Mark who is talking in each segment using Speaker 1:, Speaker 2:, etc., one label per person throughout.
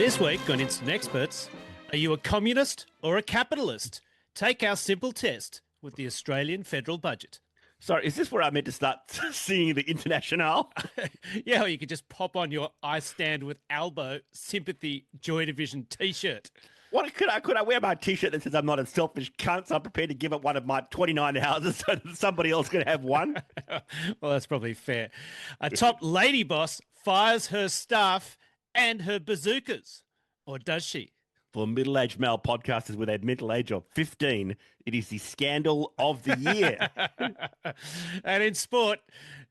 Speaker 1: This week on Instant Experts, are you a communist or a capitalist? Take our simple test with the Australian federal budget.
Speaker 2: Sorry, is this where I meant to start singing the International?
Speaker 1: Yeah, or you could just pop on your I Stand with Albo Sympathy Joy Division T-shirt.
Speaker 2: What could I wear my T-shirt that says I'm not a selfish cunt, so I'm prepared to give up one of my 29 houses so that somebody else can have one?
Speaker 1: Well, that's probably fair. A top lady boss fires her staff and her bazookas. Or does she?
Speaker 2: For middle-aged male podcasters with a mental age of 15, it is the scandal of the year.
Speaker 1: And in sport,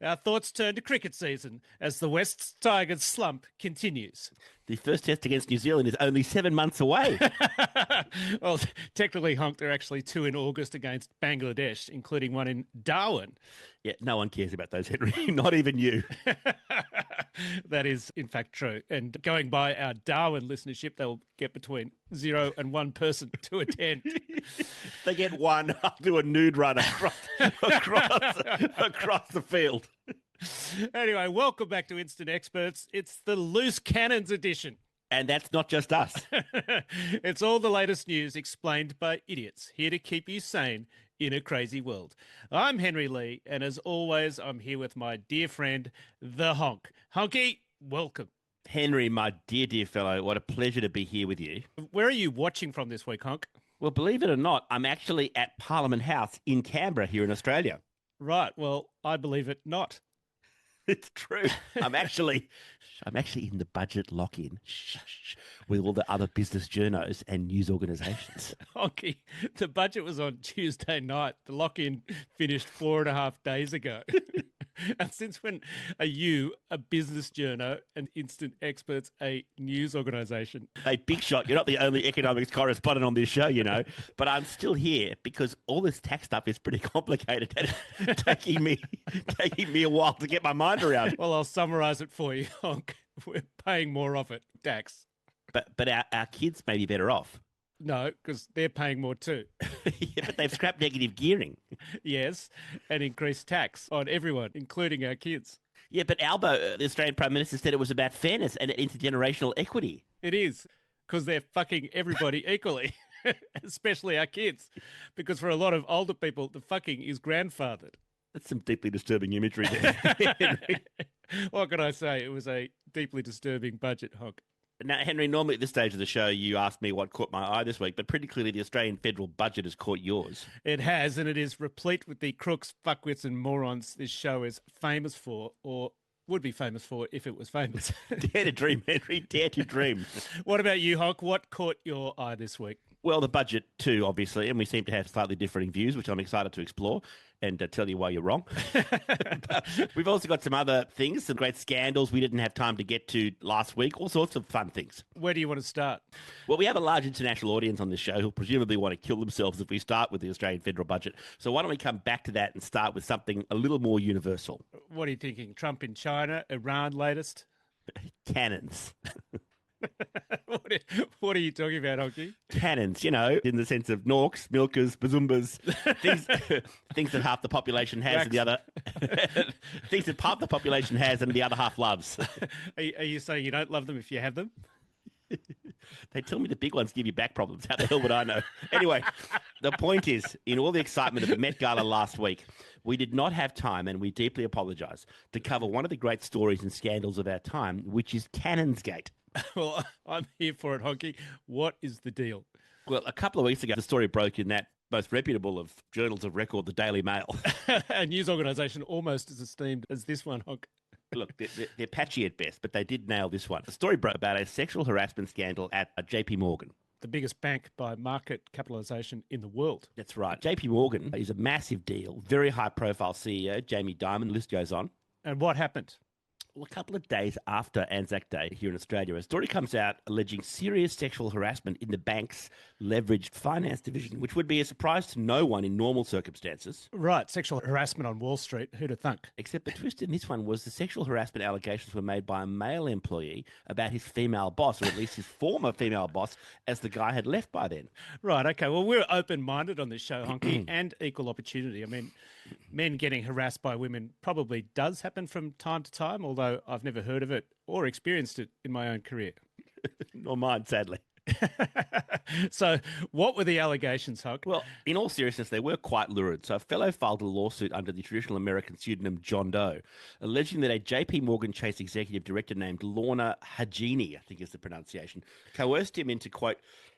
Speaker 1: our thoughts turn to cricket season as the West Tigers slump continues.
Speaker 2: The first test against New Zealand is only 7 months away.
Speaker 1: Well, technically, Honk, there are actually 2 in August against Bangladesh, including one in Darwin.
Speaker 2: Yeah, no one cares about those, Henry. Not even you.
Speaker 1: That is, in fact, true. And going by our Darwin listenership, they'll get between 0 and 1 person to attend.
Speaker 2: They get one. I'll do a nude run across the field.
Speaker 1: Anyway, welcome back to Instant Experts. It's the Loose Cannons edition.
Speaker 2: And that's not just us.
Speaker 1: It's all the latest news explained by idiots, here to keep you sane in a crazy world. I'm Henry Lee, and as always, I'm here with my dear friend, the Honk. Honky, welcome.
Speaker 2: Henry, my dear fellow, what a pleasure to be here with you.
Speaker 1: Where are you watching from this week, Honk?
Speaker 2: Well, believe it or not, I'm actually at Parliament House in Canberra here in Australia.
Speaker 1: Right, well, I believe it not.
Speaker 2: It's true. I'm actually in the budget lock-in with all the other business journos and news organisations.
Speaker 1: Honky, the budget was on Tuesday night. The lock-in finished 4.5 days ago. And since when are you a business journo and Instant Experts a news organisation?
Speaker 2: Hey, big shot. You're not the only economics correspondent on this show, you know, but I'm still here because all this tax stuff is pretty complicated and taking me a while to get my mind around.
Speaker 1: Well, I'll summarise it for you, Honk. We're paying more of it, tax.
Speaker 2: But our kids may be better off.
Speaker 1: No, because they're paying more too.
Speaker 2: Yeah, but they've scrapped negative gearing.
Speaker 1: Yes, and increased tax on everyone, including our kids.
Speaker 2: Yeah, but Albo, the Australian Prime Minister, said it was about fairness and intergenerational equity.
Speaker 1: It is, because they're fucking everybody equally, especially our kids. Because for a lot of older people, the fucking is grandfathered.
Speaker 2: That's some deeply disturbing imagery there.
Speaker 1: What can I say? It was a deeply disturbing budget, Honk.
Speaker 2: Now, Henry, normally at this stage of the show, you ask me what caught my eye this week, but pretty clearly the Australian federal budget has caught yours.
Speaker 1: It has, and it is replete with the crooks, fuckwits and morons this show is famous for, or would be famous for if it was famous.
Speaker 2: Dare to dream, Henry, dare to dream.
Speaker 1: What about you, Honk? What caught your eye this week?
Speaker 2: Well, the budget too, obviously, and we seem to have slightly differing views, which I'm excited to explore and tell you why you're wrong. But we've also got some other things, some great scandals we didn't have time to get to last week, all sorts of fun things.
Speaker 1: Where do you want to start?
Speaker 2: Well, we have a large international audience on this show who'll presumably want to kill themselves if we start with the Australian federal budget. So why don't we come back to that and start with something a little more universal?
Speaker 1: What are you thinking? Trump in China, Iran latest?
Speaker 2: Cannons.
Speaker 1: What are you talking about, Honky?
Speaker 2: Cannons, you know, in the sense of norks, milkers, bazoombas, things that half the population has and the other things that half the population has and the other half loves.
Speaker 1: Are you saying you don't love them if you have them?
Speaker 2: They tell me the big ones give you back problems. How the hell would I know? Anyway, the point is, in all the excitement of the Met Gala last week, we did not have time, and we deeply apologise, to cover one of the great stories and scandals of our time, which is Cannonsgate.
Speaker 1: Well, I'm here for it, Honky. What is the deal?
Speaker 2: Well, a couple of weeks ago, the story broke in that most reputable of journals of record, the Daily Mail.
Speaker 1: A news organisation almost as esteemed as this one, Honk.
Speaker 2: Look, they're patchy at best, but they did nail this one. The story broke about a sexual harassment scandal at JP Morgan.
Speaker 1: The biggest bank by market capitalisation in the world.
Speaker 2: That's right. JP Morgan is a massive deal, very high-profile CEO, Jamie Dimon, the list goes on.
Speaker 1: And what happened?
Speaker 2: Well, a couple of days after Anzac Day here in Australia, a story comes out alleging serious sexual harassment in the bank's leveraged finance division, which would be a surprise to no one in normal circumstances.
Speaker 1: Right, sexual harassment on Wall Street. Who'd have thunk?
Speaker 2: Except the twist in this one was the sexual harassment allegations were made by a male employee about his female boss, or at least his former female boss, as the guy had left by then.
Speaker 1: Right, okay. Well, we're open-minded on this show, Honky, and equal opportunity. I mean, men getting harassed by women probably does happen from time to time, although I've never heard of it or experienced it in my own career.
Speaker 2: Nor mine, sadly.
Speaker 1: So what were the allegations, Huck?
Speaker 2: Well, in all seriousness, they were quite lurid. So a fellow filed a lawsuit under the traditional American pseudonym John Doe, alleging that a JP Morgan Chase executive director named Lorna Hagini, I think is the pronunciation, coerced him into, quote,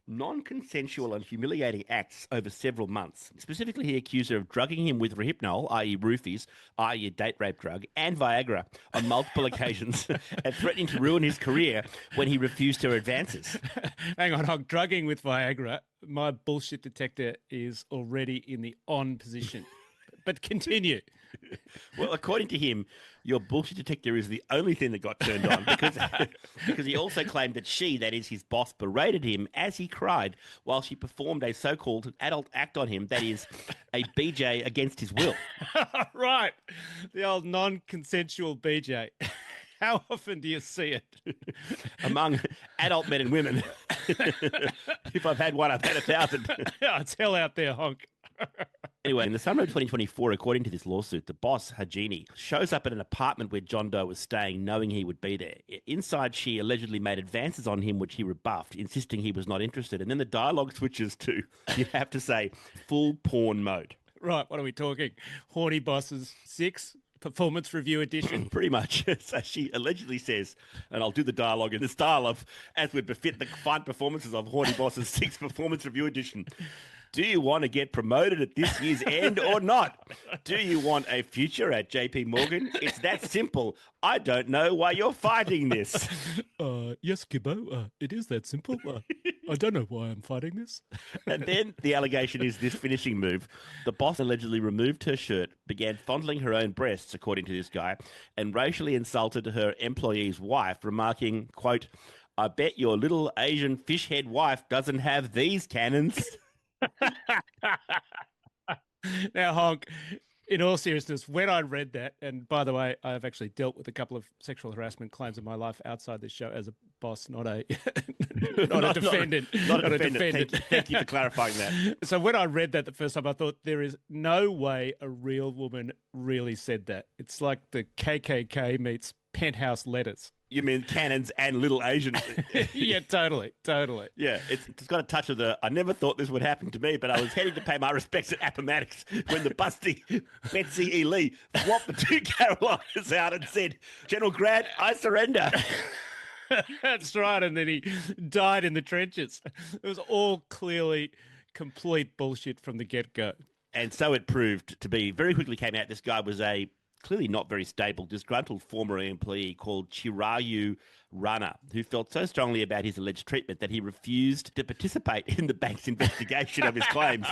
Speaker 2: non-consensual and humiliating acts over several months. Specifically, he accused her of drugging him with Rohypnol, i.e. roofies, i.e. a date rape drug, and Viagra on multiple occasions, and threatening to ruin his career when he refused her advances.
Speaker 1: Hang on, Huck. Drugging with Viagra. My bullshit detector is already in the on position. But continue.
Speaker 2: Well, according to him, your bullshit detector is the only thing that got turned on because he also claimed that she, that is his boss, berated him as he cried while she performed a so-called adult act on him, that is a BJ against his will.
Speaker 1: Right. The old non-consensual BJ. How often do you see it?
Speaker 2: Among adult men and women. If I've had one, I've had 1,000.
Speaker 1: It's hell out there, honk.
Speaker 2: Anyway, in the summer of 2024, according to this lawsuit, the boss, Hagini, shows up at an apartment where John Doe was staying, knowing he would be there. Inside, she allegedly made advances on him, which he rebuffed, insisting he was not interested. And then the dialogue switches to, you have to say, full porn mode.
Speaker 1: Right, what are we talking? Horny Bosses 6? Performance Review Edition.
Speaker 2: Pretty much. So she allegedly says, and I'll do the dialogue in the style of, as would befit the fine performances of Horny Bosses 6 Performance Review Edition. Do you want to get promoted at this year's end or not? Do you want a future at JP Morgan? It's that simple. I don't know why you're fighting this.
Speaker 1: Yes, Gibbo, it is that simple. I don't know why I'm fighting this.
Speaker 2: And then the allegation is this finishing move. The boss allegedly removed her shirt, began fondling her own breasts, according to this guy, and racially insulted her employee's wife, remarking, quote, I bet your little Asian fish head wife doesn't have these cannons.
Speaker 1: Now, Honk, in all seriousness, when I read that, and by the way, I've actually dealt with a couple of sexual harassment claims in my life outside this show as a boss, not a defendant.
Speaker 2: Not a defendant. Thank you for clarifying that.
Speaker 1: So when I read that the first time, I thought there is no way a real woman really said that. It's like the KKK meets Penthouse Letters.
Speaker 2: You mean cannons and little Asian?
Speaker 1: Yeah, totally.
Speaker 2: Yeah, it's got a touch of the, I never thought this would happen to me, but I was heading to pay my respects at Appomattox when the busty Betsy E. Lee swapped the two Carolinas out and said, General Grant, I surrender.
Speaker 1: That's right, and then he died in the trenches. It was all clearly complete bullshit from the get-go.
Speaker 2: And so it proved to be. Very quickly came out this guy was a clearly not very stable, disgruntled former employee called Chirayu Rana, who felt so strongly about his alleged treatment that he refused to participate in the bank's investigation of his claims.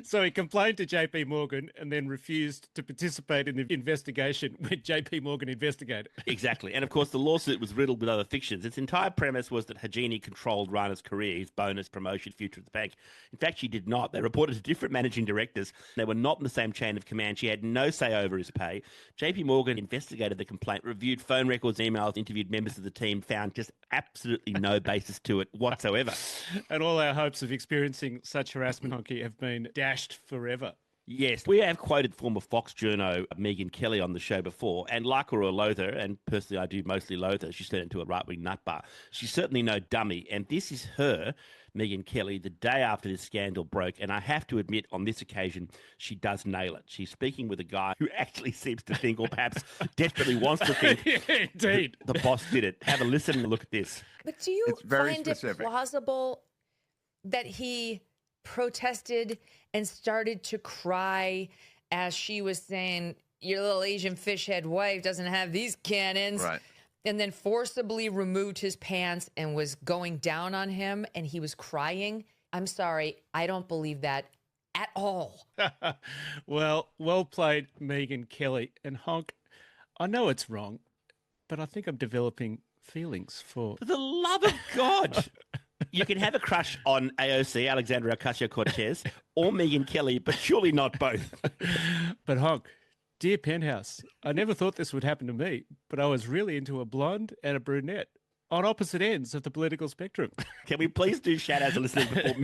Speaker 1: So he complained to JP Morgan and then refused to participate in the investigation when JP Morgan investigated.
Speaker 2: Exactly. And of course, the lawsuit was riddled with other fictions. Its entire premise was that Hagini controlled Rana's career, his bonus, promotion, future at the bank. In fact, she did not. They reported to different managing directors. They were not in the same chain of command. She had no say over his pay. JP Morgan investigated the complaint, reviewed phone records, emails, interviewed members of the team, found just absolutely no basis to it whatsoever.
Speaker 1: And all our hopes of experiencing such harassment, Honky, have been dashed forever.
Speaker 2: Yes, we have quoted former Fox journo Megyn Kelly on the show before, and like her or loathe her, and personally I do mostly loathe her, she's turned into a right-wing nutbar. She's certainly no dummy, and this is her, Megyn Kelly, the day after this scandal broke, and I have to admit on this occasion she does nail it. She's speaking with a guy who actually seems to think, or perhaps desperately wants to think,
Speaker 1: yeah, indeed,
Speaker 2: the boss did it. Have a listen and look at this.
Speaker 3: But do you find it plausible that he protested and started to cry as she was saying, your little Asian fish head wife doesn't have these cannons,
Speaker 4: right,
Speaker 3: and then forcibly removed his pants and was going down on him and he was crying? I'm sorry, I don't believe that at all.
Speaker 1: Well played, Megyn Kelly. And Honk, I know it's wrong, but I think I'm developing feelings for...
Speaker 2: For the love of God! You can have a crush on AOC, Alexandria Ocasio-Cortez, or Megyn Kelly, but surely not both.
Speaker 1: But Honk, dear Penthouse, I never thought this would happen to me, but I was really into a blonde and a brunette on opposite ends of the political spectrum.
Speaker 2: Can we please do shout-outs to listeners before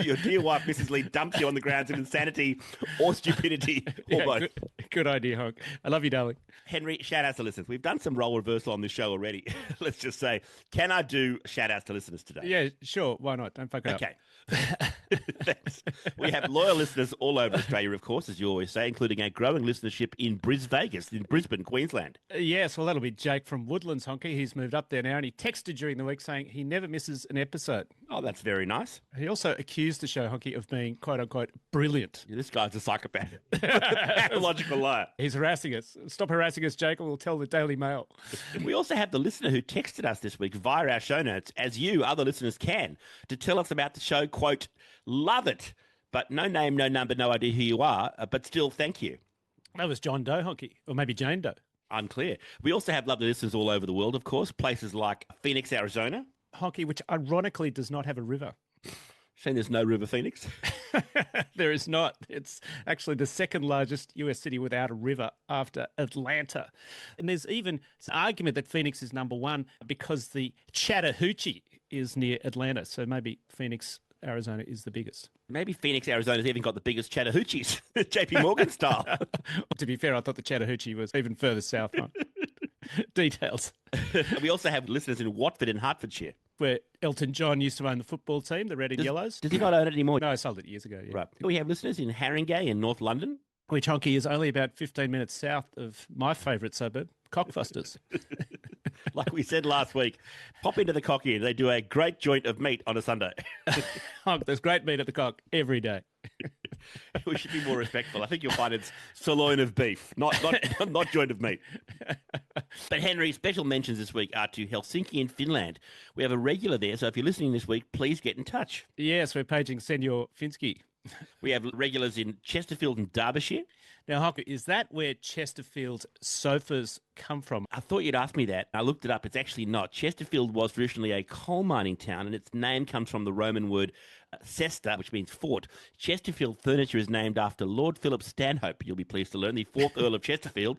Speaker 2: your dear wife, Mrs. Lee, dumps you on the grounds of insanity or stupidity or both?
Speaker 1: Good idea, Honk. I love you, darling.
Speaker 2: Henry, shout outs to listeners. We've done some role reversal on this show already. Let's just say, can I do shout outs to listeners today?
Speaker 1: Yeah, sure. Why not? Don't fuck it up.
Speaker 2: Okay. Thanks. We have loyal listeners all over Australia, of course, as you always say, including a growing listenership in Vegas, in Brisbane, Queensland.
Speaker 1: Yes, well, that'll be Jake from Woodlands, Honky. He's moved up there now, and he texted during the week saying he never misses an episode.
Speaker 2: Oh, that's very nice.
Speaker 1: He also accused the show, Honky, of being, quote-unquote, brilliant.
Speaker 2: Yeah, this guy's a psychopath. Pathological liar.
Speaker 1: He's harassing us. Stop harassing us, Jake, or we'll tell the Daily Mail.
Speaker 2: We also have the listener who texted us this week via our show notes, as you, other listeners, can, to tell us about the show, quote, love it, but no name, no number, no idea who you are, but still thank you.
Speaker 1: That was John Doe, Honky, or maybe Jane Doe.
Speaker 2: Unclear. We also have lovely listeners all over the world, of course, places like Phoenix, Arizona.
Speaker 1: Honky, which ironically does not have a river.
Speaker 2: Saying there's no River Phoenix?
Speaker 1: There is not. It's actually the second largest US city without a river after Atlanta. And there's even an argument that Phoenix is number one because the Chattahoochee is near Atlanta. So maybe Phoenix, Arizona is the biggest.
Speaker 2: Maybe Phoenix, Arizona's even got the biggest Chattahoochees, JP Morgan style.
Speaker 1: To be fair, I thought the Chattahoochee was even further south. Huh? Details.
Speaker 2: We also have listeners in Watford in Hertfordshire,
Speaker 1: where Elton John used to own the football team, the Red and Yellows.
Speaker 2: Does he not own it anymore?
Speaker 1: No, I sold it years ago. Yeah.
Speaker 2: Right. We have listeners in Haringey in North London,
Speaker 1: which, Honky, is only about 15 minutes south of my favourite suburb, Cockfosters.
Speaker 2: Like we said last week, pop into the Cock Inn. They do a great joint of meat on a Sunday.
Speaker 1: Honk, there's great meat at the Cock every day.
Speaker 2: We should be more respectful. I think you'll find it's sirloin of beef, not joint of meat. But Henry, special mentions this week are to Helsinki in Finland. We have a regular there, so if you're listening this week, please get in touch.
Speaker 1: Yes, we're paging Senor Finsky.
Speaker 2: We have regulars in Chesterfield and Derbyshire.
Speaker 1: Now, Honker, is that where Chesterfield's sofas come from?
Speaker 2: I thought you'd ask me that. I looked it up. It's actually not. Chesterfield was traditionally a coal mining town, and its name comes from the Roman word cesta, which means fort. Chesterfield furniture is named after Lord Philip Stanhope, you'll be pleased to learn, the 4th Earl of Chesterfield,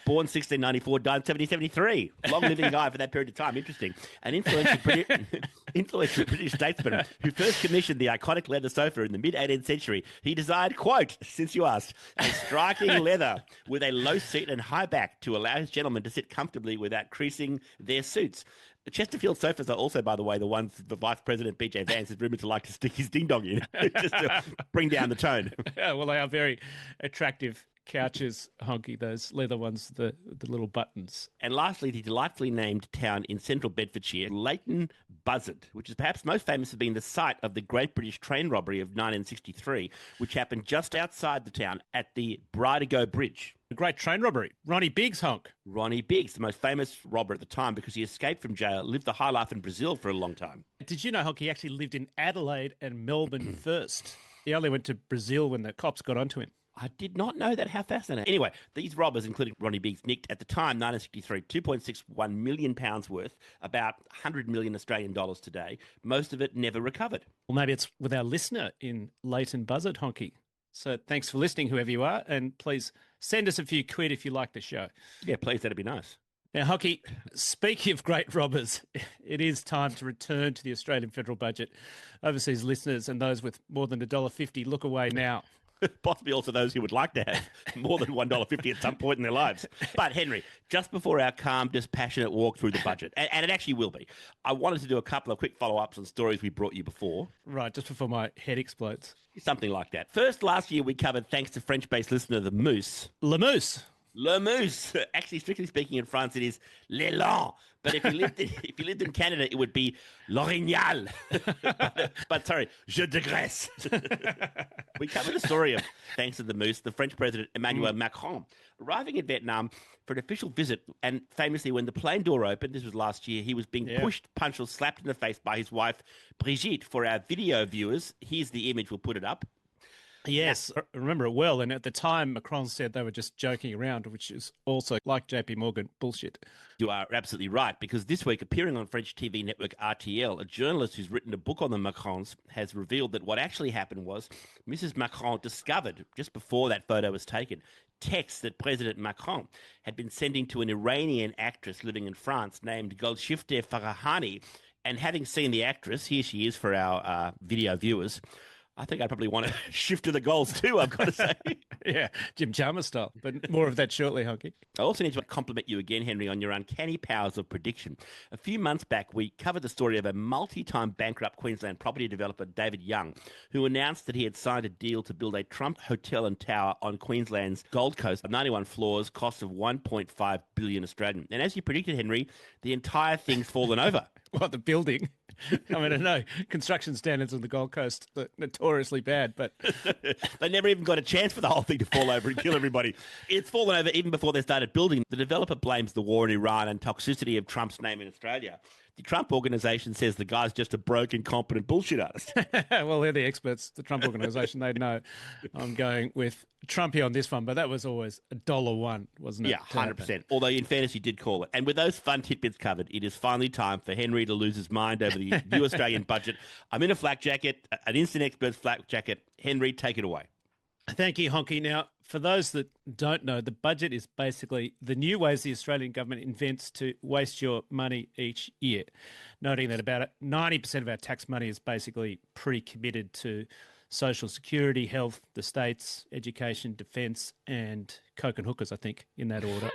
Speaker 2: born 1694, died 1773. Long-living guy for that period of time. Interesting. An influential British statesman who first commissioned the iconic leather sofa in the mid-18th century. He designed, quote, since you asked, a striking leather with a low seat and high back to allow his gentlemen to sit comfortably without creasing their suits. The Chesterfield sofas are also, by the way, the ones the Vice President BJ Vance is rumoured to like to stick his ding-dong in, just to bring down the tone.
Speaker 1: Yeah, well, they are very attractive couches, Honky, those leather ones, the little buttons.
Speaker 2: And lastly, the delightfully named town in central Bedfordshire, Leighton Buzzard, which is perhaps most famous for being the site of the Great British Train Robbery of 1963, which happened just outside the town at the Bridego Bridge.
Speaker 1: A great train robbery. Ronnie Biggs, Honk.
Speaker 2: Ronnie Biggs, the most famous robber at the time because he escaped from jail, lived the high life in Brazil for a long time.
Speaker 1: Did you know, Honk, he actually lived in Adelaide and Melbourne first? He only went to Brazil when the cops got onto him.
Speaker 2: I did not know that. How fascinating. Anyway, these robbers, including Ronnie Biggs, nicked at the time, 1963, £2.61 million worth, about 100 million Australian dollars today. Most of it never recovered.
Speaker 1: Well, maybe it's with our listener in Leighton Buzzard, Honky. So thanks for listening, whoever you are, and please send us a few quid if you like the show.
Speaker 2: Yeah, please, that'd be nice.
Speaker 1: Now, Honky, speaking of great robbers, it is time to return to the Australian federal budget. Overseas listeners and those with more than $1.50, look away now.
Speaker 2: Possibly also those who would like to have more than $1.50 at some point in their lives. But, Henry, just before our calm, dispassionate walk through the budget, and it actually will be, I wanted to do a couple of quick follow-ups on stories we brought you before.
Speaker 1: Right, just before my head explodes.
Speaker 2: Something like that. First, last year we covered, thanks to French-based listener, the Moose.
Speaker 1: Le Moose.
Speaker 2: Le Moose. Actually, strictly speaking, in France, it is l'élan. But if you lived in Canada, it would be l'orignal. but sorry, je digresse. We covered the story of, thanks to the Moose, the French President Emmanuel Macron arriving in Vietnam for an official visit. And famously, when the plane door opened, this was last year, he was being pushed, punched, or slapped in the face by his wife, Brigitte. For our video viewers, here's the image. We'll put it up.
Speaker 1: Yes, I remember it well. And at the time, Macron said they were just joking around, which is also, like JP Morgan, bullshit.
Speaker 2: You are absolutely right, because this week, appearing on French TV network RTL, a journalist who's written a book on the Macrons has revealed that what actually happened was Mrs. Macron discovered, just before that photo was taken, texts that President Macron had been sending to an Iranian actress living in France named Golshifteh Farahani. And having seen the actress, here she is for our video viewers, I think I'd probably want to shift to the goals too, I've got to say.
Speaker 1: Yeah, Jim Chalmers style, but more of that shortly, Honky.
Speaker 2: I also need to compliment you again, Henry, on your uncanny powers of prediction. A few months back, we covered the story of a multi-time bankrupt Queensland property developer, David Young, who announced that he had signed a deal to build a Trump hotel and tower on Queensland's Gold Coast, 91 floors, cost of 1.5 billion Australian. And as you predicted, Henry, the entire thing's fallen over.
Speaker 1: What, the building? I mean, I know construction standards on the Gold Coast are notoriously bad, but
Speaker 2: they never even got a chance for the whole thing to fall over and kill everybody. It's fallen over even before they started building. The developer blames the war in Iran and toxicity of Trump's name in Australia. The Trump organisation says the guy's just a broke, incompetent bullshit artist.
Speaker 1: Well, they're the experts, the Trump organisation. They know. I'm going with Trumpy on this one, but that was always $1, wasn't it?
Speaker 2: Yeah, 100%. Although, in fairness, you did call it. And with those fun tidbits covered, it is finally time for Henry to lose his mind over the new Australian budget. I'm in a flak jacket, an instant expert's flak jacket. Henry, take it away.
Speaker 1: Thank you, Honky. Now, for those that don't know, the budget is basically the new ways the Australian government invents to waste your money each year. Noting that about 90% of our tax money is basically pre-committed to social security, health, the states, education, defence, and coke and hookers, I think, in that order.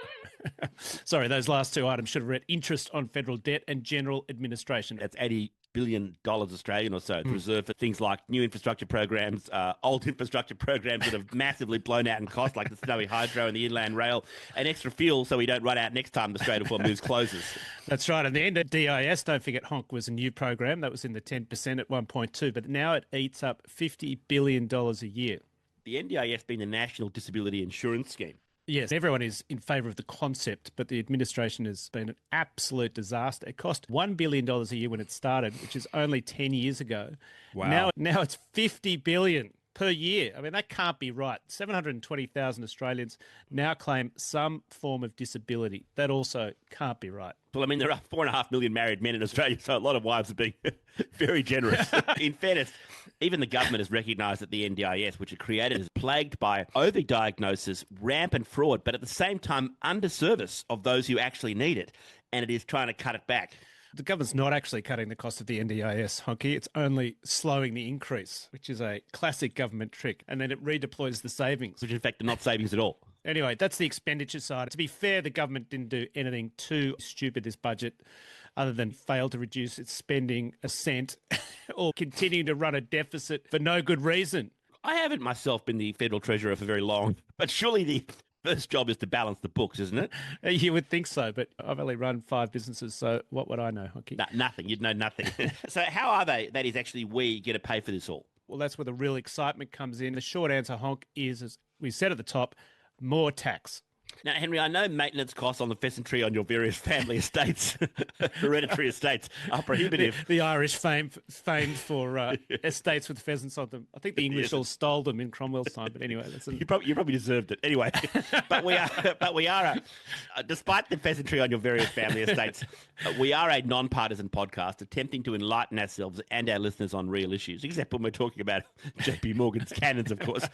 Speaker 1: Sorry, those last two items should have read interest on federal debt and general administration.
Speaker 2: That's $80 billion Australian or so. It's reserved for things like new infrastructure programs, old infrastructure programs that have massively blown out in cost, like the Snowy Hydro and the Inland Rail, and extra fuel so we don't run out next time the Strait of Hormuz closes. That's
Speaker 1: right. And the end of DIS, don't forget, Honk was a new program that was in the 10% at 1.2, but now it eats up $50 billion a year.
Speaker 2: The NDIS being the National Disability Insurance Scheme.
Speaker 1: Yes, everyone is in favour of the concept, but the administration has been an absolute disaster. It cost $1 billion a year when it started, which is only 10 years ago.
Speaker 2: Wow.
Speaker 1: Now it's $50 billion per year. I mean, that can't be right. 720,000 Australians now claim some form of disability. That also can't be right.
Speaker 2: Well, I mean, there are 4.5 million married men in Australia, so a lot of wives are being very generous. In fairness, even the government has recognised that the NDIS, which it created, is plagued by overdiagnosis, rampant fraud, but at the same time, underservice of those who actually need it, and it is trying to cut it back.
Speaker 1: The government's not actually cutting the cost of the NDIS, Honky. It's only slowing the increase, which is a classic government trick, and then it redeploys the savings.
Speaker 2: Which, in fact, are not savings at all.
Speaker 1: Anyway, that's the expenditure side. To be fair, the government didn't do anything too stupid this budget other than fail to reduce its spending a cent or continue to run a deficit for no good reason.
Speaker 2: I haven't myself been the federal treasurer for very long, but surely the first job is to balance the books, isn't it?
Speaker 1: You would think so, but I've only run 5 businesses, so what would I know, Honky?
Speaker 2: Nothing. You'd know nothing. So how are they? That is actually we get to pay for this all.
Speaker 1: Well, that's where the real excitement comes in. The short answer, Honk, is, as we said at the top, more tax.
Speaker 2: Now, Henry, I know maintenance costs on the pheasant tree on your various family estates, hereditary estates, are prohibitive.
Speaker 1: The Irish famed for estates with pheasants on them. I think the English all stole them in Cromwell's time, but anyway,
Speaker 2: you probably deserved it anyway. but we are, despite the pheasant tree on your various family estates, we are a non-partisan podcast attempting to enlighten ourselves and our listeners on real issues, except when we're talking about J.P. Morgan's cannons, of course.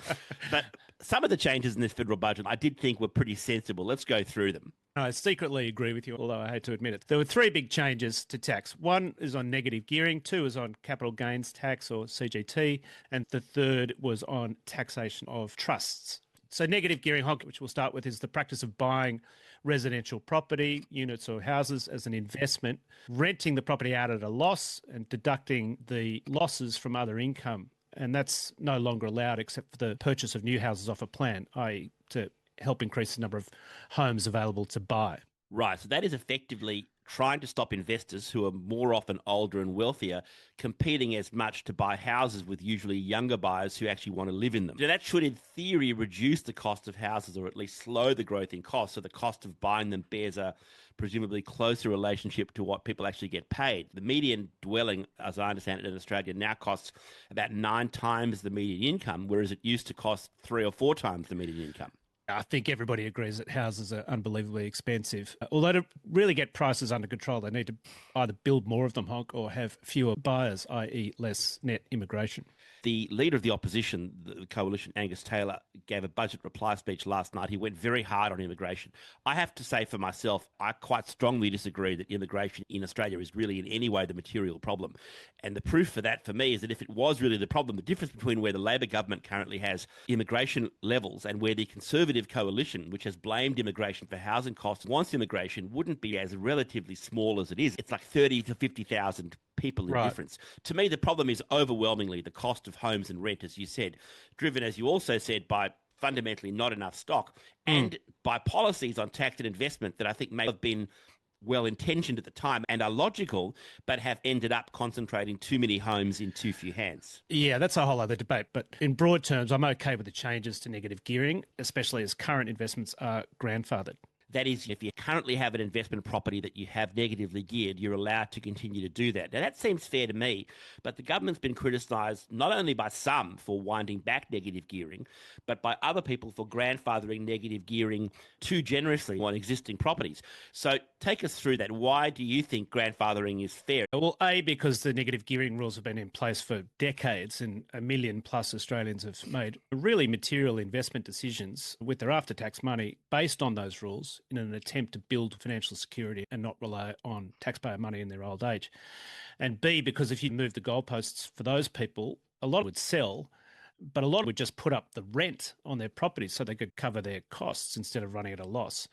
Speaker 2: But some of the changes in this federal budget I did think were pretty sensible. Let's go through them.
Speaker 1: I secretly agree with you, although I hate to admit it. There were 3 big changes to tax. 1 is on negative gearing, 2 is on capital gains tax or CGT, and the 3rd was on taxation of trusts. So negative gearing, Honk, which we'll start with, is the practice of buying residential property, units or houses as an investment, renting the property out at a loss and deducting the losses from other income. And that's no longer allowed except for the purchase of new houses off a plan, i.e. to help increase the number of homes available to buy.
Speaker 2: Right, so that is effectively trying to stop investors who are more often older and wealthier competing as much to buy houses with usually younger buyers who actually want to live in them. Now, that should, in theory, reduce the cost of houses or at least slow the growth in cost, so the cost of buying them bears a presumably closer relationship to what people actually get paid. The median dwelling, as I understand it, in Australia now costs about 9 times the median income, whereas it used to cost 3 or 4 times the median income.
Speaker 1: I think everybody agrees that houses are unbelievably expensive. Although to really get prices under control, they need to either build more of them, Honk, or have fewer buyers, i.e. less net immigration.
Speaker 2: The leader of the opposition, the coalition, Angus Taylor, gave a budget reply speech last night. He went very hard on immigration. I have to say for myself, I quite strongly disagree that immigration in Australia is really in any way the material problem. And the proof for that for me is that if it was really the problem, the difference between where the Labor government currently has immigration levels and where the Conservative coalition, which has blamed immigration for housing costs, wants immigration, wouldn't be as relatively small as it is. It's like 30 to 50,000 people in difference. To me, the problem is overwhelmingly the cost of homes and rent, as you said, driven, as you also said, by fundamentally not enough stock and by policies on tax and investment that I think may have been well-intentioned at the time and are logical, but have ended up concentrating too many homes in too few hands.
Speaker 1: Yeah, that's a whole other debate. But in broad terms, I'm okay with the changes to negative gearing, especially as current investments are grandfathered.
Speaker 2: That is, if you currently have an investment property that you have negatively geared, you're allowed to continue to do that. Now, that seems fair to me, but the government's been criticised not only by some for winding back negative gearing, but by other people for grandfathering negative gearing too generously on existing properties. So take us through that. Why do you think grandfathering is fair?
Speaker 1: Well, A, because the negative gearing rules have been in place for decades and 1 million plus Australians have made really material investment decisions with their after-tax money based on those rules in an attempt to build financial security and not rely on taxpayer money in their old age. And B, because if you move the goalposts for those people, a lot would sell, but a lot would just put up the rent on their properties so they could cover their costs instead of running at a loss.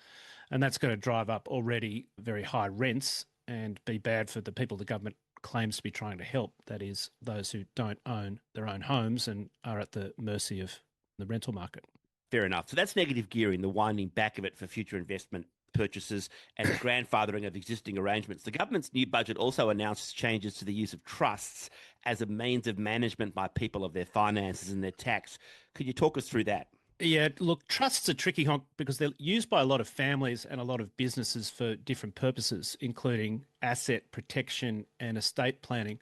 Speaker 1: And that's going to drive up already very high rents and be bad for the people the government claims to be trying to help, that is, those who don't own their own homes and are at the mercy of the rental market.
Speaker 2: Fair enough. So that's negative gearing, the winding back of it for future investment purchases and the grandfathering of existing arrangements. The government's new budget also announced changes to the use of trusts as a means of management by people of their finances and their tax. Could you talk us through that?
Speaker 1: Yeah, look, trusts are tricky, Honk, because they're used by a lot of families and a lot of businesses for different purposes, including asset protection and estate planning.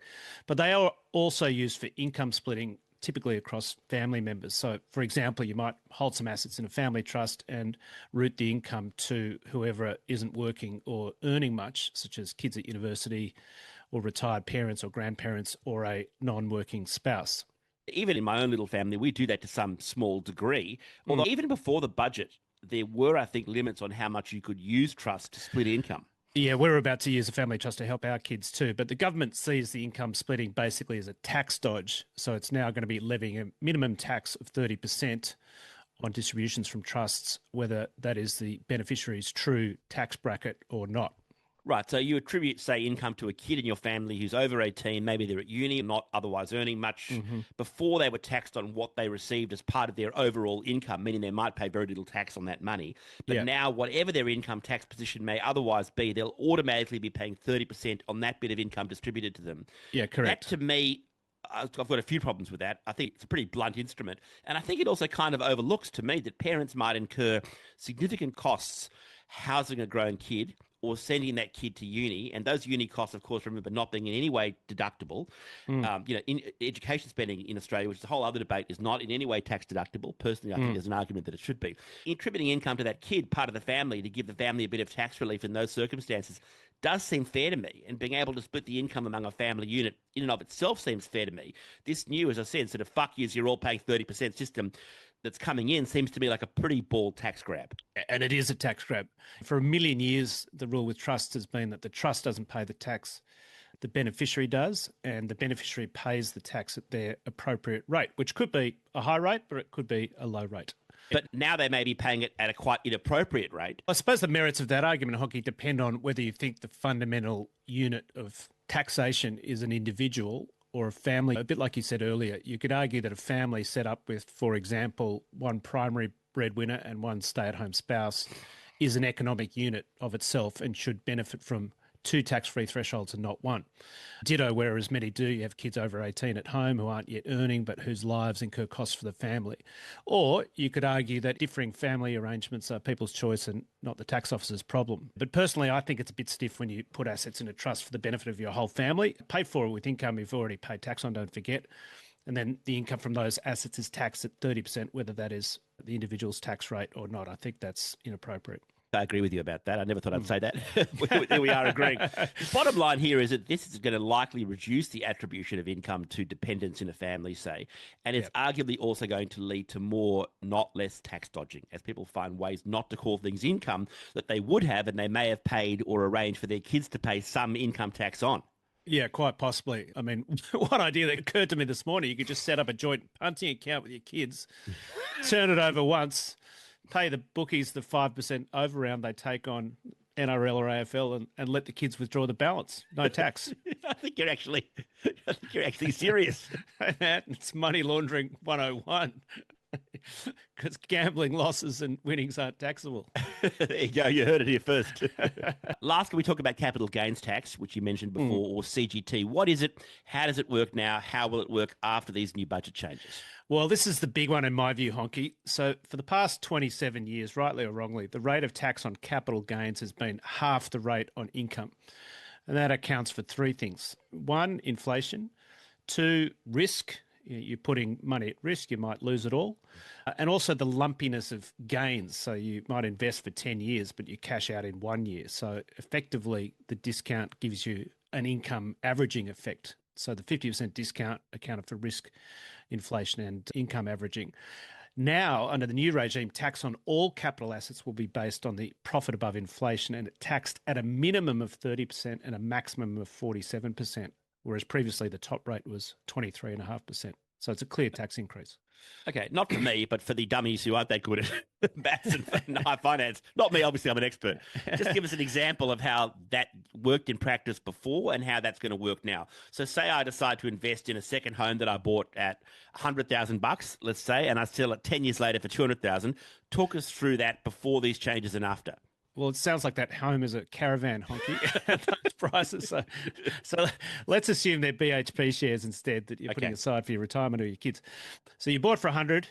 Speaker 1: But they are also used for income splitting, typically across family members. So, for example, you might hold some assets in a family trust and route the income to whoever isn't working or earning much, such as kids at university or retired parents or grandparents or a non-working spouse.
Speaker 2: Even in my own little family, we do that to some small degree. Although even before the budget, there were, I think, limits on how much you could use trust to split income.
Speaker 1: Yeah, we're about to use a family trust to help our kids too, but the government sees the income splitting basically as a tax dodge. So it's now going to be levying a minimum tax of 30% on distributions from trusts, whether that is the beneficiary's true tax bracket or not.
Speaker 2: Right, so you attribute, say, income to a kid in your family who's over 18, maybe they're at uni, not otherwise earning much, before they were taxed on what they received as part of their overall income, meaning they might pay very little tax on that money. But now, whatever their income tax position may otherwise be, they'll automatically be paying 30% on that bit of income distributed to them.
Speaker 1: Yeah, correct.
Speaker 2: That, to me, I've got a few problems with that. I think it's a pretty blunt instrument. And I think it also kind of overlooks, to me, that parents might incur significant costs housing a grown kid or sending that kid to uni, and those uni costs, of course, remember, not being in any way deductible. In education spending in Australia, which is a whole other debate, is not in any way tax deductible. Personally, I think there's an argument that it should be. Attributing income to that kid, part of the family, to give the family a bit of tax relief in those circumstances does seem fair to me, and being able to split the income among a family unit in and of itself seems fair to me. This new, as I said, sort of fuck yous, you're all paying 30% system that's coming in seems to me like a pretty bald tax grab.
Speaker 1: And it is a tax grab. For 1 million years, the rule with trusts has been that the trust doesn't pay the tax, the beneficiary does, and the beneficiary pays the tax at their appropriate rate, which could be a high rate, but it could be a low rate.
Speaker 2: But now they may be paying it at a quite inappropriate rate.
Speaker 1: I suppose the merits of that argument, Hockey, depend on whether you think the fundamental unit of taxation is an individual or a family. A bit like you said earlier, you could argue that a family set up with, for example, one primary breadwinner and one stay-at-home spouse is an economic unit of itself and should benefit from two tax-free thresholds and not one. Ditto, whereas many do, you have kids over 18 at home who aren't yet earning but whose lives incur costs for the family. Or you could argue that differing family arrangements are people's choice and not the tax officer's problem. But personally, I think it's a bit stiff when you put assets in a trust for the benefit of your whole family. Pay for it with income you've already paid tax on, don't forget. And then the income from those assets is taxed at 30%, whether that is the individual's tax rate or not. I think that's inappropriate.
Speaker 2: I agree with you about that. I never thought I'd say that. Here we are agreeing. The bottom line here is that this is going to likely reduce the attribution of income to dependents in a family, say, and it's arguably also going to lead to more, not less, tax dodging, as people find ways not to call things income that they would have and they may have paid or arranged for their kids to pay some income tax on.
Speaker 1: Yeah, quite possibly. I mean, one idea that occurred to me this morning, you could just set up a joint punting account with your kids, turn it over once, pay the bookies the 5% overround they take on NRL or AFL and let the kids withdraw the balance. No tax.
Speaker 2: I think you're actually serious.
Speaker 1: It's money laundering 101. Because gambling losses and winnings aren't taxable.
Speaker 2: There you go. You heard it here first. Lastly, we talk about capital gains tax, which you mentioned before, or CGT. What is it? How does it work now? How will it work after these new budget changes?
Speaker 1: Well, this is the big one in my view, Honky. So for the past 27 years, rightly or wrongly, the rate of tax on capital gains has been half the rate on income. And that accounts for three things. One, inflation. Two, risk. You're putting money at risk, you might lose it all. And also the lumpiness of gains. So you might invest for 10 years, but you cash out in 1 year. So effectively, the discount gives you an income averaging effect. So the 50% discount accounted for risk, inflation and income averaging. Now, under the new regime, tax on all capital assets will be based on the profit above inflation and taxed at a minimum of 30% and a maximum of 47%. Whereas previously the top rate was 23.5%. So it's a clear tax increase.
Speaker 2: Okay, not for me, but for the dummies who aren't that good at maths and high finance. Not me, obviously, I'm an expert. Just give us an example of how that worked in practice before and how that's going to work now. So say I decide to invest in a second home that I bought at $100,000, let's say, and I sell it 10 years later for $200,000. Talk us through that before these changes and after.
Speaker 1: Well, it sounds like that home is a caravan, Honky, at those prices. So let's assume they're BHP shares instead that you're putting aside for your retirement or your kids. So you bought for 100,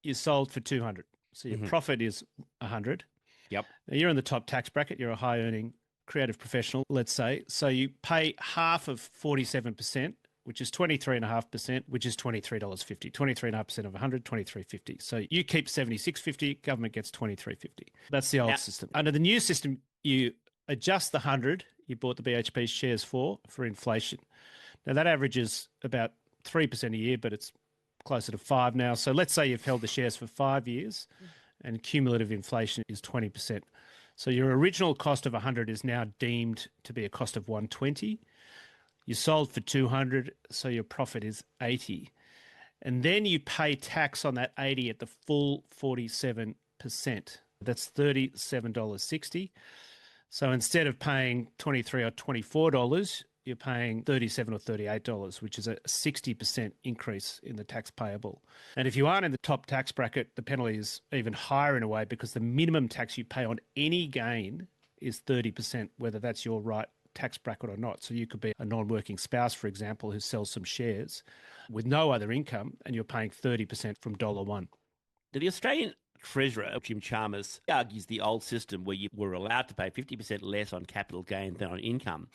Speaker 1: you sold for 200. So your profit is 100.
Speaker 2: Yep.
Speaker 1: Now you're in the top tax bracket. You're a high-earning creative professional, let's say. So you pay half of 47%, which is 23.5%, which is $23.50. 23.5% of 100, $23.50. So you keep $76.50, government gets $23.50. That's the old system. Under the new system, you adjust the 100 you bought the BHP shares for inflation. Now that averages about 3% a year, but it's closer to 5 now. So let's say you've held the shares for 5 years and cumulative inflation is 20%. So your original cost of 100 is now deemed to be a cost of 120. You sold for 200, so your profit is 80. And then you pay tax on that 80 at the full 47%. That's $37.60. So instead of paying $23 or $24, you're paying $37 or $38, which is a 60% increase in the tax payable. And if you aren't in the top tax bracket, the penalty is even higher in a way because the minimum tax you pay on any gain is 30%, whether that's your right tax bracket or not. So you could be a non-working spouse, for example, who sells some shares with no other income and you're paying 30% from $1.
Speaker 2: The Australian Treasurer Jim Chalmers argues the old system where you were allowed to pay 50% less on capital gain than on income.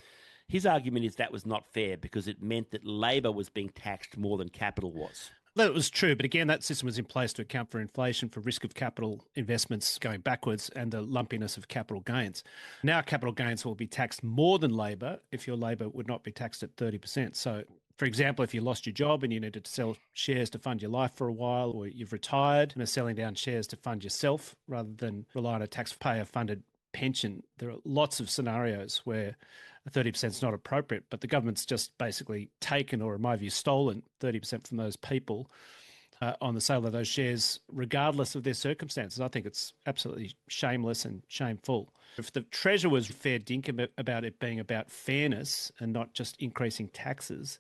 Speaker 2: His argument is that was not fair because it meant that labour was being taxed more than capital was.
Speaker 1: That was true, but again, that system was in place to account for inflation, for risk of capital investments going backwards and the lumpiness of capital gains. Now capital gains will be taxed more than labour if your labour would not be taxed at 30%. So, for example, if you lost your job and you needed to sell shares to fund your life for a while, or you've retired and are selling down shares to fund yourself rather than rely on a taxpayer-funded pension, there are lots of scenarios where 30% is not appropriate, but the government's just basically taken, or in my view, stolen 30% from those people on the sale of those shares, regardless of their circumstances. I think it's absolutely shameless and shameful. If the Treasurer was fair dinkum about it being about fairness and not just increasing taxes,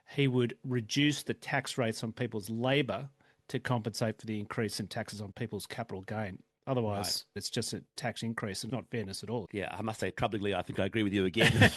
Speaker 1: he would reduce the tax rates on people's labour to compensate for the increase in taxes on people's capital gain. Otherwise, It's just a tax increase and not fairness at all.
Speaker 2: Yeah, I must say, troublingly, I think I agree with you again.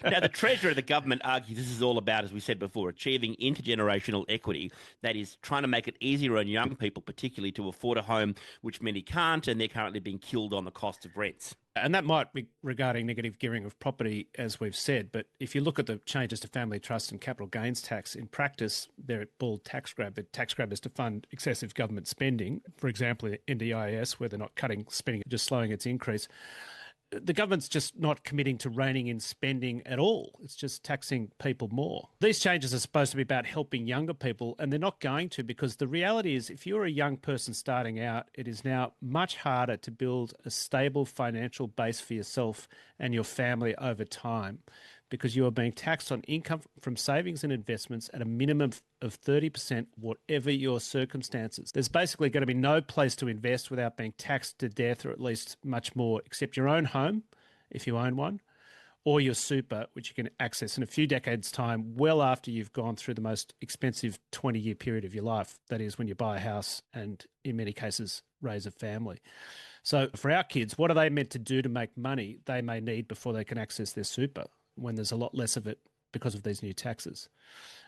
Speaker 2: Now, the Treasurer of the government argues this is all about, as we said before, achieving intergenerational equity. That is, trying to make it easier on young people, particularly, to afford a home, which many can't, and they're currently being killed on the cost of rents.
Speaker 1: And that might be regarding negative gearing of property, as we've said. But if you look at the changes to family trust and capital gains tax, in practice, they're a bald tax grab. The tax grab is to fund excessive government spending. For example, NDIS, where they're not cutting spending, just slowing its increase. The government's just not committing to reining in spending at all. It's just taxing people more. These changes are supposed to be about helping younger people, and they're not going to, because the reality is if you're a young person starting out, it is now much harder to build a stable financial base for yourself and your family over time, because you are being taxed on income from savings and investments at a minimum of 30%, whatever your circumstances. There's basically going to be no place to invest without being taxed to death, or at least much more, except your own home, if you own one, or your super, which you can access in a few decades' time, well after you've gone through the most expensive 20-year period of your life. That is, when you buy a house and, in many cases, raise a family. So for our kids, what are they meant to do to make money they may need before they can access their super, when there's a lot less of it because of these new taxes?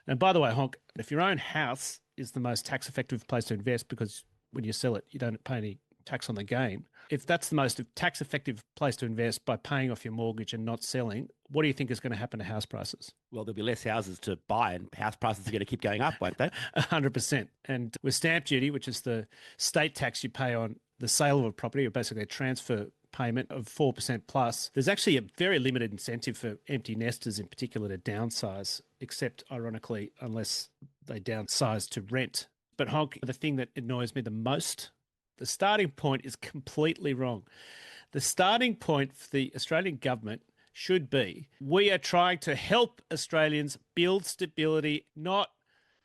Speaker 1: And by the way, Honk, if your own house is the most tax-effective place to invest, because when you sell it, you don't pay any tax on the gain. If that's the most tax-effective place to invest by paying off your mortgage and not selling, what do you think is going to happen to house prices?
Speaker 2: Well, there'll be less houses to buy, and house prices are going to keep going up, won't they?
Speaker 1: 100%. And with stamp duty, which is the state tax you pay on the sale of a property, or basically a transfer payment of 4% plus, there's actually a very limited incentive for empty nesters in particular to downsize, except ironically, unless they downsize to rent. But Honk, the thing that annoys me the most, the starting point is completely wrong. The starting point for the Australian government should be, we are trying to help Australians build stability, not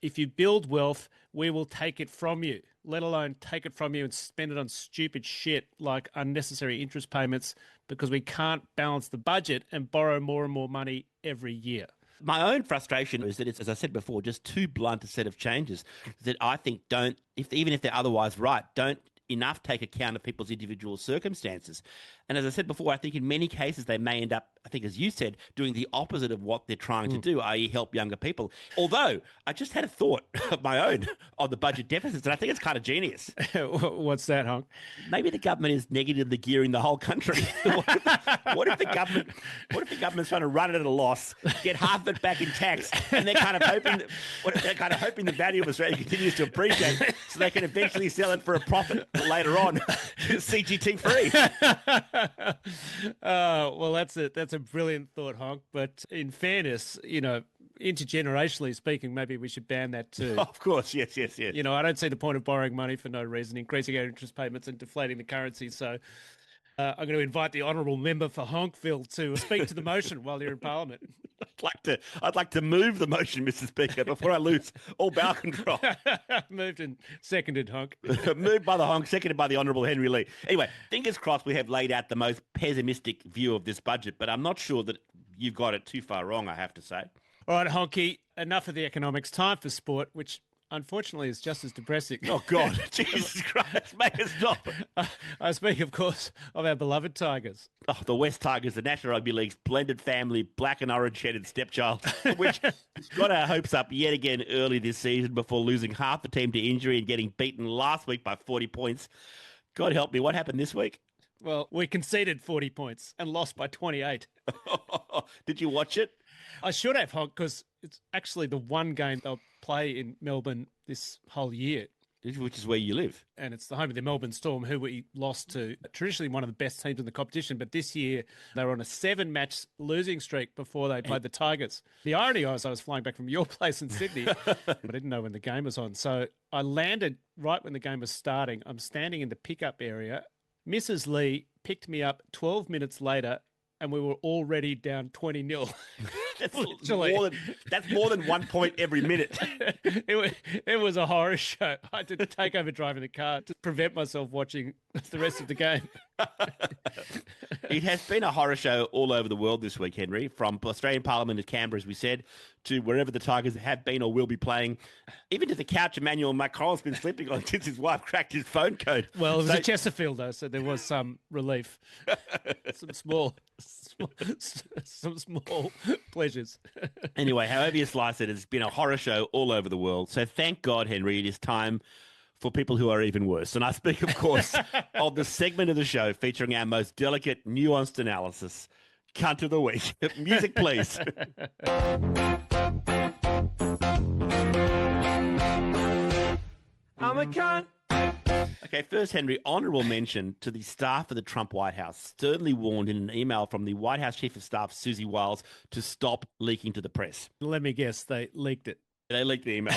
Speaker 1: if you build wealth, we will take it from you, let alone take it from you and spend it on stupid shit like unnecessary interest payments, because we can't balance the budget and borrow more and more money every year.
Speaker 2: My own frustration is that it's, as I said before, just too blunt a set of changes that I think don't, even if they're otherwise right, don't enough take account of people's individual circumstances. And as I said before, I think in many cases they may end up, I think as you said, doing the opposite of what they're trying to do, i.e. help younger people. Although I just had a thought of my own on the budget deficits, and I think it's kind of genius.
Speaker 1: What's that, Honk?
Speaker 2: Maybe the government is negatively gearing the whole country. What if the government's trying to run it at a loss, get half of it back in tax, and they're kind of hoping the value of Australia continues to appreciate, so they can eventually sell it for a profit later on, CGT free.
Speaker 1: Well, that's a brilliant thought, Honk. But in fairness, intergenerationally speaking, maybe we should ban that too.
Speaker 2: Of course, yes.
Speaker 1: I don't see the point of borrowing money for no reason, increasing our interest payments and deflating the currency. So I'm going to invite the honourable member for Honkville to speak to the motion while you're in Parliament.
Speaker 2: I'd like to move the motion, Mr. Speaker, before I lose all bowel control.
Speaker 1: Moved and seconded, Honk.
Speaker 2: Moved by the Honk, seconded by the Honourable Henry Lee. Anyway, fingers crossed we have laid out the most pessimistic view of this budget, but I'm not sure that you've got it too far wrong, I have to say.
Speaker 1: All right, Honky, enough of the economics. Time for sport, which unfortunately is just as depressing.
Speaker 2: Oh, God. Jesus Christ. Make us stop.
Speaker 1: I speak, of course, of our beloved Tigers.
Speaker 2: Oh, the West Tigers, the National Rugby League's blended family, black and orange-headed stepchild, which got our hopes up yet again early this season before losing half the team to injury and getting beaten last week by 40 points. God help me, what happened this week?
Speaker 1: Well, we conceded 40 points and lost by 28.
Speaker 2: Did you watch it?
Speaker 1: I should have, Honk, because it's actually the one game they'll play in Melbourne this whole year.
Speaker 2: Which is where you live.
Speaker 1: And it's the home of the Melbourne Storm, who we lost to, traditionally one of the best teams in the competition. But this year, they were on a 7-match losing streak before they played the Tigers. The irony was I was flying back from your place in Sydney, but I didn't know when the game was on. So I landed right when the game was starting. I'm standing in the pickup area. Mrs. Lee picked me up 12 minutes later, and we were already down 20-0.
Speaker 2: That's more than 1 point every minute.
Speaker 1: It was a horror show. I had to take over driving the car to prevent myself watching the rest of the game.
Speaker 2: It has been a horror show all over the world this week, Henry, from Australian Parliament to Canberra, as we said, to wherever the Tigers have been or will be playing, even to the couch Emmanuel Macron's been sleeping on since his wife cracked his phone code.
Speaker 1: Well, it was at Chesterfield, though, so there was some relief. Some small pleasures.
Speaker 2: Anyway, however you slice it, it's been a horror show all over the world. So thank God, Henry, it is time for people who are even worse. And I speak, of course, of the segment of the show featuring our most delicate, nuanced analysis, Cunt of the Week. Music, please. I'm a cunt. Okay, first, Henry, honourable mention to the staff of the Trump White House, sternly warned in an email from the White House Chief of Staff, Susie Wiles, to stop leaking to the press.
Speaker 1: Let me guess, they leaked it.
Speaker 2: They leaked the email.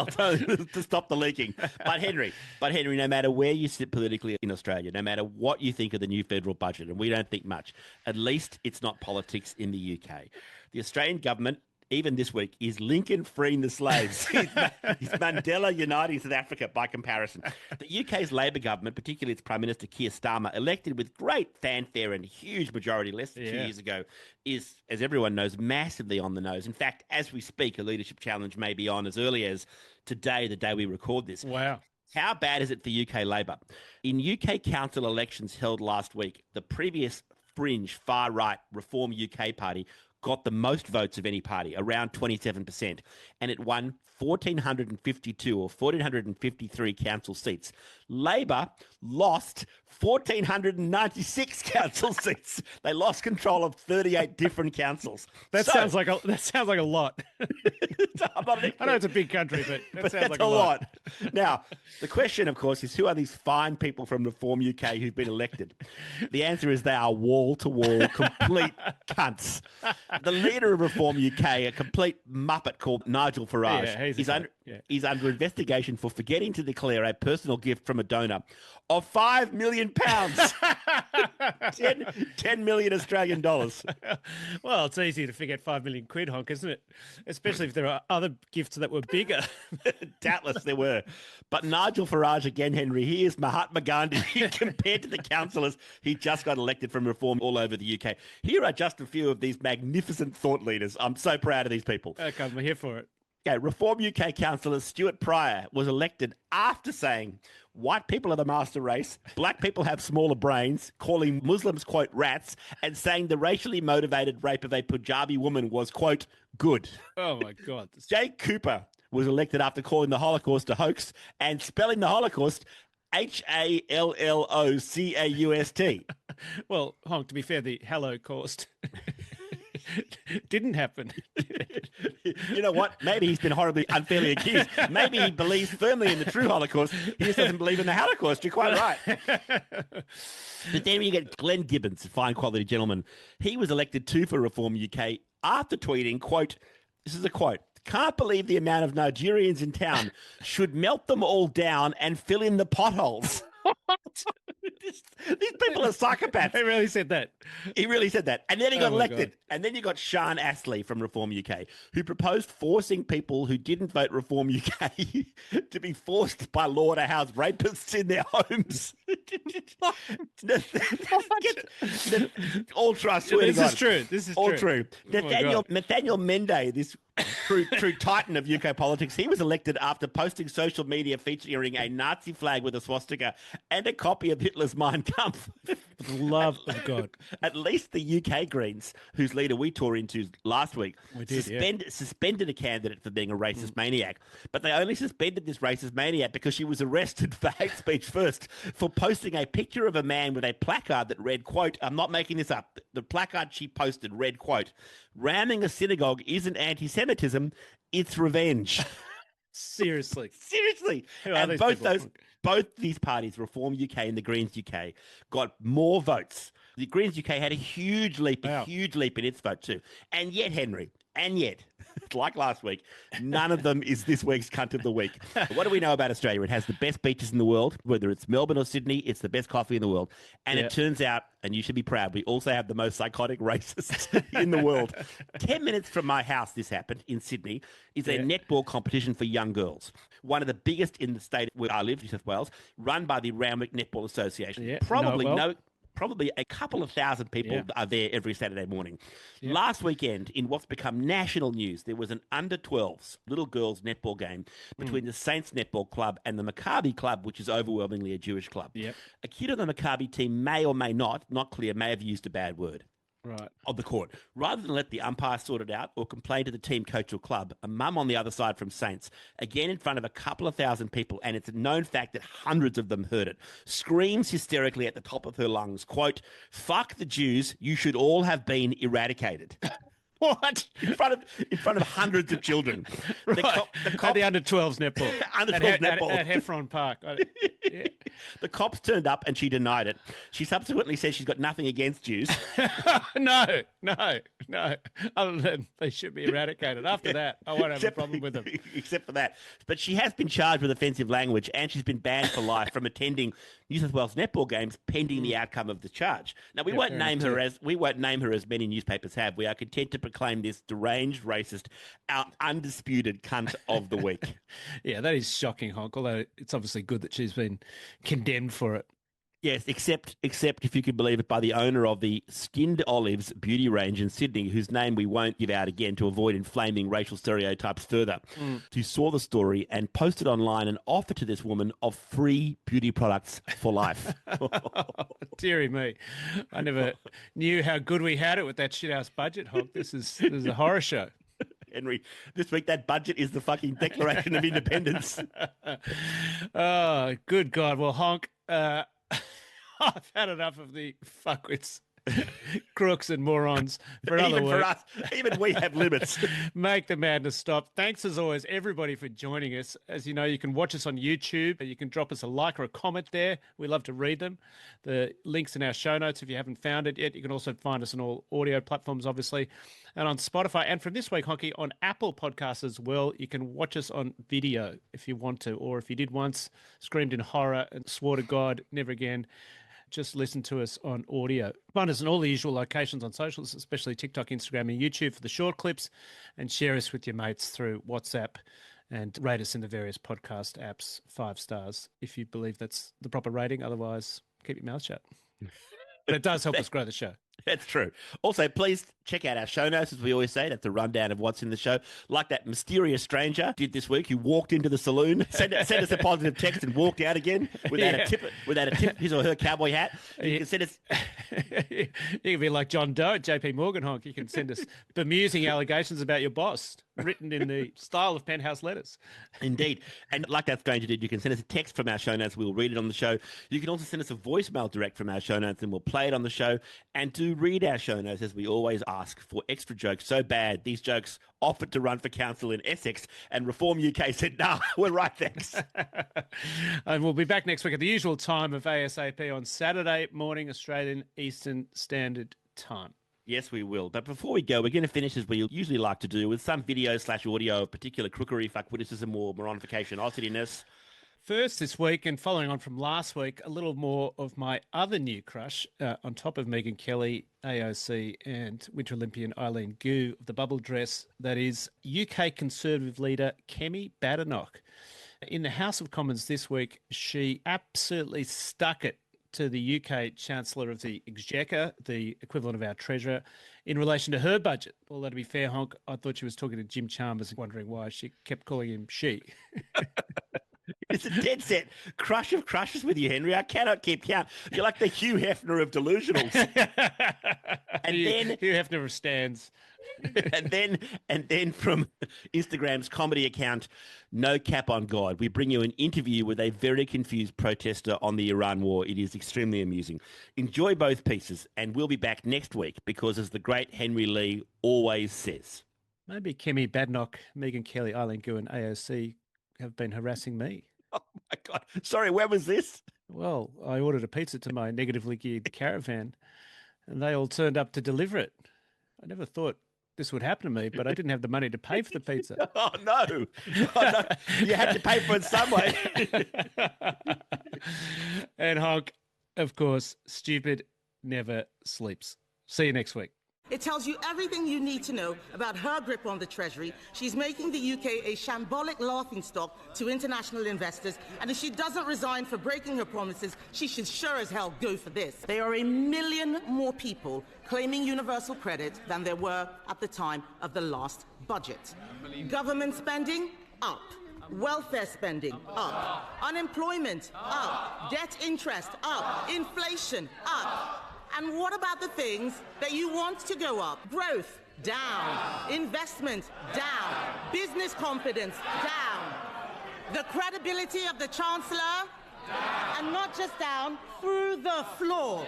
Speaker 2: Telling them to stop the leaking. But Henry, no matter where you sit politically in Australia, no matter what you think of the new federal budget, and we don't think much, at least it's not politics in the UK. The Australian government, even this week, is Lincoln freeing the slaves. He's Mandela uniting South Africa by comparison. The UK's Labor government, particularly its Prime Minister Keir Starmer, elected with great fanfare and huge majority less than 2 years ago, is, as everyone knows, massively on the nose. In fact, as we speak, a leadership challenge may be on as early as today, the day we record this.
Speaker 1: Wow.
Speaker 2: How bad is it for UK Labor? In UK council elections held last week, the previous fringe, far-right Reform UK party got the most votes of any party, around 27%, and it won 1,452 or 1,453 council seats. Labor lost 1,496 council seats. They lost control of 38 different councils.
Speaker 1: That sounds like a lot. I know it's a big country, but sounds like a lot.
Speaker 2: Now, the question, of course, is who are these fine people from Reform UK who've been elected? The answer is they are wall-to-wall, complete cunts. The leader of Reform UK, a complete muppet called Nigel Farage, is under investigation for forgetting to declare a personal gift from a donor of £5 million. 10 million Australian dollars.
Speaker 1: Well, it's easy to forget 5 million quid, Honk, isn't it? Especially if there are other gifts that were bigger.
Speaker 2: Doubtless there were. But Nigel Farage, again, Henry, he is Mahatma Gandhi compared to the councillors he just got elected from Reform all over the UK. Here are just a few of these magnificent thought leaders. I'm so proud of these people.
Speaker 1: Okay, I'm here for it.
Speaker 2: Okay, Reform UK councillor Stuart Pryor was elected after saying white people are the master race, black people have smaller brains, calling Muslims, quote, rats, and saying the racially motivated rape of a Punjabi woman was, quote, good.
Speaker 1: Oh, my God.
Speaker 2: Jake Cooper was elected after calling the Holocaust a hoax and spelling the Holocaust Hallocaust.
Speaker 1: Well, Honk, to be fair, the Holocaust didn't happen.
Speaker 2: You know what? Maybe he's been horribly unfairly accused. Maybe he believes firmly in the true Holocaust. He just doesn't believe in the Holocaust. You're quite right. But then you get Glenn Gibbons, a fine quality gentleman. He was elected too for Reform UK after tweeting, quote, this is a quote, can't believe the amount of Nigerians in town, should melt them all down and fill in the potholes. These people are psychopaths.
Speaker 1: He really said that.
Speaker 2: He really said that. And then he got elected. God. And then you got Sean Astley from Reform UK, who proposed forcing people who didn't vote Reform UK to be forced by law to house rapists in their homes. All trust.
Speaker 1: This is true. This is
Speaker 2: all
Speaker 1: true.
Speaker 2: Nathaniel Mende, this true titan of UK politics, he was elected after posting social media featuring a Nazi flag with a swastika and a copy of Hitler's Mein Kampf.
Speaker 1: For the love of God.
Speaker 2: At least the UK Greens, whose leader we tore into last week, suspended a candidate for being a racist maniac. But they only suspended this racist maniac because she was arrested for hate speech first, for posting a picture of a man with a placard that read, quote, I'm not making this up, the placard she posted read, quote, ramming a synagogue isn't anti-Semitism, it's revenge.
Speaker 1: Seriously.
Speaker 2: And both these parties, Reform UK and the Greens UK, got more votes. The Greens UK had a huge leap in its vote too. And yet, Henry, like last week, none of them is this week's cunt of the week. What do we know about Australia? It has the best beaches in the world. Whether it's Melbourne or Sydney, it's the best coffee in the world. And it turns out, and you should be proud, we also have the most psychotic racists in the world. 10 minutes from my house, this happened in Sydney, is a netball competition for young girls. One of the biggest in the state where I live, New South Wales, run by the Randwick Netball Association. Yeah, probably a couple of thousand people are there every Saturday morning. Yeah. Last weekend, in what's become national news, there was an under-12s little girls netball game between the Saints Netball Club and the Maccabi Club, which is overwhelmingly a Jewish club. Yep. A kid on the Maccabi team may or may not clear, may have used a bad word. of the court. Rather than let the umpire sort it out or complain to the team coach or club, a mum on the other side from Saints, again in front of a couple of thousand people, and it's a known fact that hundreds of them heard it, screams hysterically at the top of her lungs, quote, "Fuck the Jews, you should all have been eradicated."
Speaker 1: What?
Speaker 2: In front of hundreds of children.
Speaker 1: Right. The under-12s netball.
Speaker 2: Under-12s netball.
Speaker 1: At Heffron Park. Yeah.
Speaker 2: The cops turned up and she denied it. She subsequently says she's got nothing against Jews.
Speaker 1: No. Other than they should be eradicated. After that, I won't have a problem with them.
Speaker 2: Except for that. But she has been charged with offensive language and she's been banned for life from attending New South Wales netball games pending the outcome of the charge. Now, we won't name her as many newspapers have. We are content to proclaim this deranged, racist, undisputed cunt of the week.
Speaker 1: Yeah, that is shocking, Honk, although it's obviously good that she's been condemned for it.
Speaker 2: Yes, except if you can believe it, by the owner of the Skinned Olives beauty range in Sydney, whose name we won't give out again to avoid inflaming racial stereotypes further, who saw the story and posted online an offer to this woman of free beauty products for life.
Speaker 1: Deary me. I never knew how good we had it with that shit-house budget, Honk. This is a horror show.
Speaker 2: Henry, this week that budget is the fucking Declaration of Independence.
Speaker 1: Oh, good God. Well, Honk, I've had enough of the fuckwits, crooks and morons for another week.
Speaker 2: Even for us, even we have limits.
Speaker 1: Make the madness stop. Thanks as always, everybody, for joining us. As you know, you can watch us on YouTube. You can drop us a like or a comment there. We love to read them. The link's in our show notes if you haven't found it yet. You can also find us on all audio platforms, obviously, and on Spotify. And from this week, Honky, on Apple Podcasts as well. You can watch us on video if you want to, or if you did once, screamed in horror and swore to God, never again, just listen to us on audio. Find us in all the usual locations on socials, especially TikTok, Instagram, and YouTube for the short clips, and share us with your mates through WhatsApp and rate us in the various podcast apps 5 stars if you believe that's the proper rating. Otherwise, keep your mouth shut. But it does help us grow the show.
Speaker 2: That's true. Also, please check out our show notes, as we always say. That's a rundown of what's in the show. Like that mysterious stranger did this week who walked into the saloon, sent us a positive text and walked out again without a tip, his or her cowboy hat. You can send us...
Speaker 1: You can be like John Doe at JP Morgan, Honk. You can send us bemusing allegations about your boss, written in the style of penthouse letters.
Speaker 2: Indeed. And like that stranger did, you can send us a text from our show notes. We'll read it on the show. You can also send us a voicemail direct from our show notes and we'll play it on the show. And do read our show notes, as we always ask, for extra jokes so bad these jokes offered to run for council in Essex, and Reform UK said, nah, we're right, thanks.
Speaker 1: And we'll be back next week at the usual time of ASAP on Saturday morning, Australian Eastern Standard Time.
Speaker 2: Yes, we will. But before we go, we're going to finish, as we usually like to do, with some video/audio of particular crookery, fuckwitticism, or moronification, Aussie-ness.
Speaker 1: First this week, and following on from last week, a little more of my other new crush, on top of Megyn Kelly, AOC, and Winter Olympian Eileen Gu of the bubble dress, that is UK Conservative leader Kemi Badenoch. In the House of Commons this week, she absolutely stuck it to the UK Chancellor of the Exchequer, the equivalent of our Treasurer, in relation to her budget. Although, to be fair, Honk, I thought she was talking to Jim Chalmers, wondering why she kept calling him she.
Speaker 2: It's a dead set crush of crushes with you, Henry. I cannot keep count. You're like the Hugh Hefner of delusionals.
Speaker 1: Hugh Hefner of stands.
Speaker 2: and then from Instagram's comedy account, No Cap on God, we bring you an interview with a very confused protester on the Iran war. It is extremely amusing. Enjoy both pieces, and we'll be back next week because, as the great Henry Lee always says,
Speaker 1: maybe Kemi Badenoch, Megyn Kelly, Eileen Gu, and AOC have been harassing me.
Speaker 2: Oh my God. Sorry, where was this?
Speaker 1: Well, I ordered a pizza to my negatively geared caravan and they all turned up to deliver it. I never thought this would happen to me, but I didn't have the money to pay for the pizza.
Speaker 2: Oh, no. You had to pay for it some way.
Speaker 1: And Honk, of course, stupid never sleeps. See you next week.
Speaker 4: It tells you everything you need to know about her grip on the Treasury. She's making the UK a shambolic laughingstock to international investors, and if she doesn't resign for breaking her promises, she should sure as hell go for this. There are 1 million more people claiming universal credit than there were at the time of the last budget. Government spending, up. Welfare spending, up. Unemployment, up. Debt interest, up. Inflation, up. And what about the things that you want to go up? Growth, down. Investment, down. Business confidence, down. The credibility of the Chancellor, and not just down, through the floor.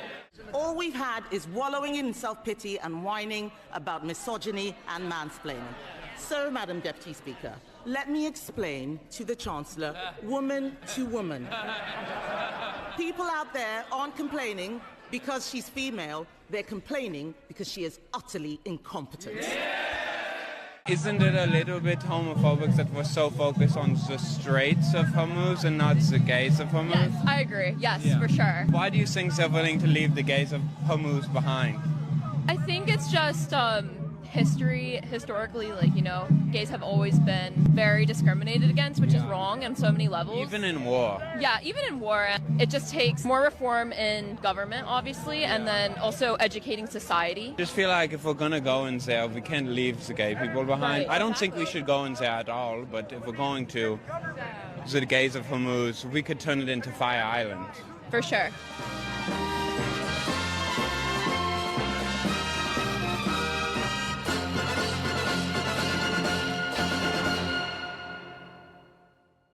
Speaker 4: All we've had is wallowing in self-pity and whining about misogyny and mansplaining. So, Madam Deputy Speaker, let me explain to the Chancellor, woman to woman. People out there aren't complaining because she's female, they're complaining because she is utterly incompetent.
Speaker 5: Isn't it a little bit homophobic that we're so focused on the straights of homos and not the gays of homos?
Speaker 6: Yes, I agree. Yes, for sure.
Speaker 5: Why do you think they're willing to leave the gays of homos behind?
Speaker 6: I think it's just historically, like, you know, gays have always been very discriminated against, which is wrong on so many levels.
Speaker 5: Even in war.
Speaker 6: Yeah, even in war. It just takes more reform in government, obviously, and then also educating society.
Speaker 5: Just feel like if we're going to go in there, we can't leave the gay people behind.
Speaker 6: Right.
Speaker 5: I don't think we should go in there at all, but if we're going to, the gays of homos, we could turn it into Fire Island.
Speaker 6: For sure.